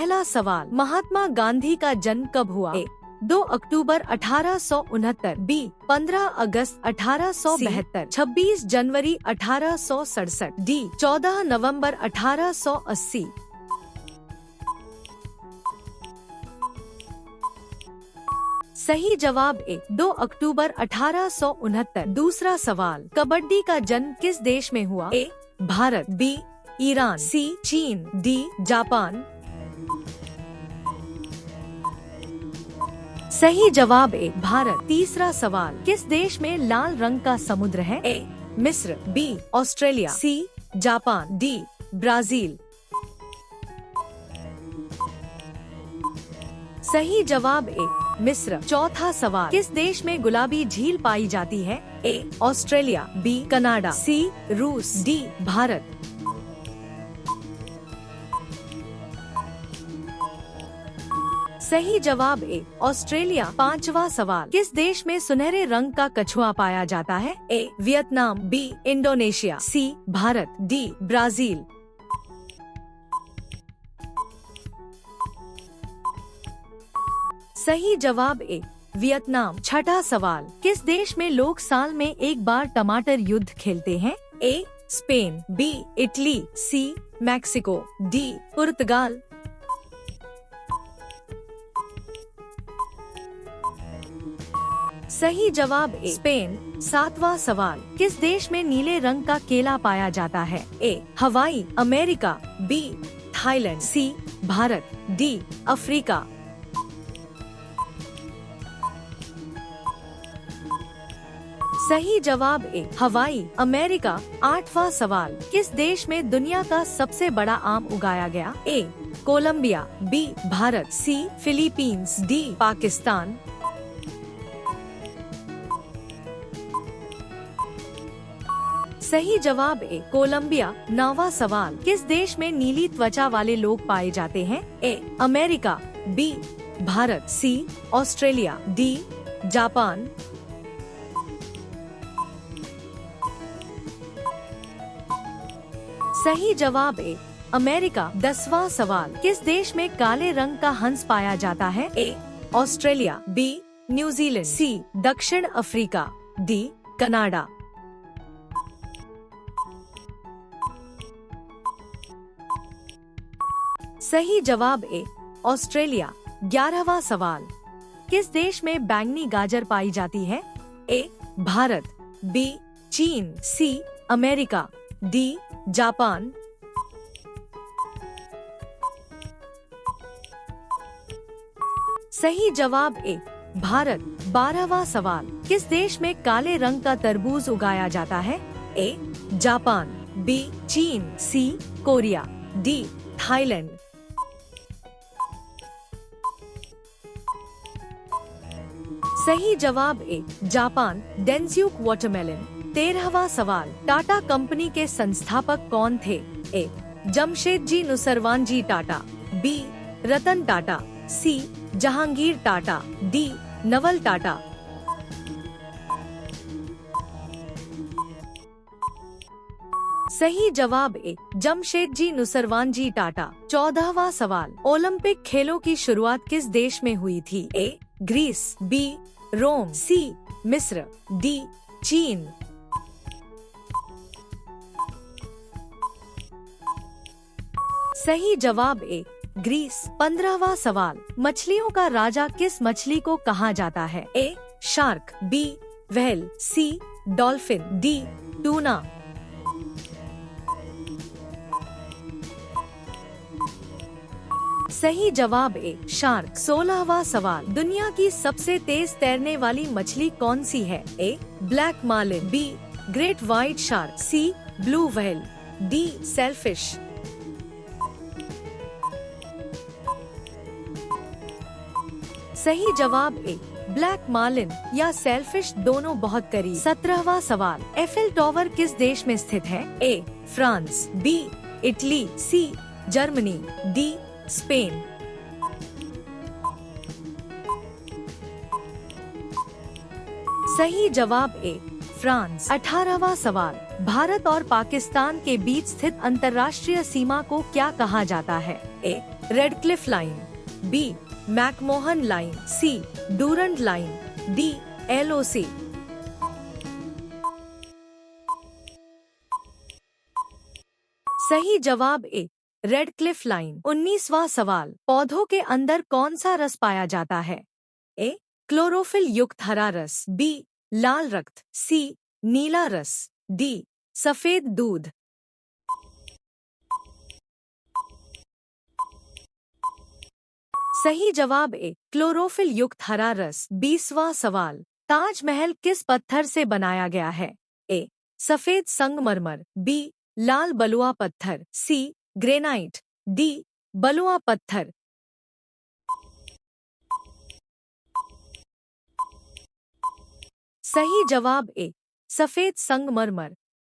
पहला सवाल, महात्मा गांधी का जन्म कब हुआ? ए 2 अक्टूबर 1869, बी 15 अगस्त 1872, 26 जनवरी 1867, डी 14 नवंबर 1880। सही जवाब ए 2 अक्टूबर 1869। दूसरा सवाल, कबड्डी का जन्म किस देश में हुआ? ए भारत, बी ईरान, सी चीन, डी जापान। सही जवाब ए भारत। तीसरा सवाल, किस देश में लाल रंग का समुद्र है? ए मिस्र, B Australia, C Japan, D Brazil. सही जवाब ए मिस्र। चौथा सवाल, किस देश में गुलाबी झील पाई जाती है? ए ऑस्ट्रेलिया, बी कनाडा, सी रूस, डी भारत। सही जवाब ए ऑस्ट्रेलिया। पांचवा सवाल, किस देश में सुनहरे रंग का कछुआ पाया जाता है? ए वियतनाम, बी इंडोनेशिया, सी भारत, डी ब्राजील। सही जवाब ए वियतनाम। छठा सवाल, किस देश में लोग साल में एक बार टमाटर युद्ध खेलते हैं? A Spain, B Italy, C Mexico, D पुर्तगाल। सही जवाब ए स्पेन। सातवां सवाल, किस देश में नीले रंग का केला पाया जाता है? ए हवाई, अमेरिका, बी थाईलैंड, सी भारत, डी अफ्रीका। सही जवाब ए हवाई, अमेरिका। आठवां सवाल, किस देश में दुनिया का सबसे बड़ा आम उगाया गया? ए कोलंबिया, बी भारत, सी फिलीपींस, डी पाकिस्तान। सही जवाब ए कोलंबिया। नौवां सवाल, किस देश में नीली त्वचा वाले लोग पाए जाते हैं? A America, B Bharat, C Australia, D Japan. सही जवाब ए अमेरिका। 10वां सवाल, किस देश में काले रंग का हंस पाया जाता है? ए ऑस्ट्रेलिया, बी न्यूजीलैंड, सी दक्षिण अफ्रीका, डी कनाडा। सही जवाब ए ऑस्ट्रेलिया। 11वां सवाल, किस देश में बैंगनी गाजर पाई जाती है? ए भारत, बी चीन, सी अमेरिका, डी जापान। सही जवाब ए भारत। 12वां सवाल, किस देश में काले रंग का तरबूज उगाया जाता है? ए जापान, बी चीन, सी कोरिया, डी थाईलैंड। सही जवाब ए जापान, डेंस्यूक वाटरमेलन। 13वां सवाल, टाटा कंपनी के संस्थापक कौन थे? ए जमशेदजी नुसरवानजी टाटा, बी रतन टाटा, सी जहांगीर टाटा, डी नवल टाटा। सही जवाब ए जमशेदजी नुसरवानजी टाटा। 14वां सवाल, ओलंपिक खेलों की शुरुआत किस देश में हुई थी? ए ग्रीस, बी रोम, सी मिस्र, डी चीन। सही जवाब ए ग्रीस। 15वां सवाल, मछलियों का राजा किस मछली को कहा जाता है? ए शार्क, बी व्हेल, सी डॉल्फिन, डी टूना। सही जवाब ए शार्क। 16वां सवाल, दुनिया की सबसे तेज तैरने वाली मछली कौन सी है? A black marlin, B great white shark, C blue whale, D sailfish. सही जवाब ए ब्लैक मार्लिन या सेलफिश, दोनों बहुत करीब। 17वां सवाल, एफिल टावर किस देश में स्थित है? A France, B Italy, C Germany, D Spain. सही जवाब ए फ्रांस। 18वां सवाल, भारत और पाकिस्तान के बीच स्थित अंतर्राष्ट्रीय सीमा को क्या कहा जाता है? A Radcliffe Line, B McMahon Line, C Durand Line, D LOC. सही जवाब ए रेडक्लिफ लाइन। 19वां सवाल, पौधों के अंदर कौन सा रस पाया जाता है? ए क्लोरोफिल युक्त हरा रस, बी लाल रक्त, सी नीला रस, डी सफेद दूध। सही जवाब ए क्लोरोफिल युक्त हरा रस। 20वां सवाल, ताजमहल किस पत्थर से बनाया गया है? ए सफेद संगमरमर, बी लाल बलुआ पत्थर, सी ग्रेनाइट, डी बलुआ पत्थर। सही जवाब ए सफेद संगमरमर।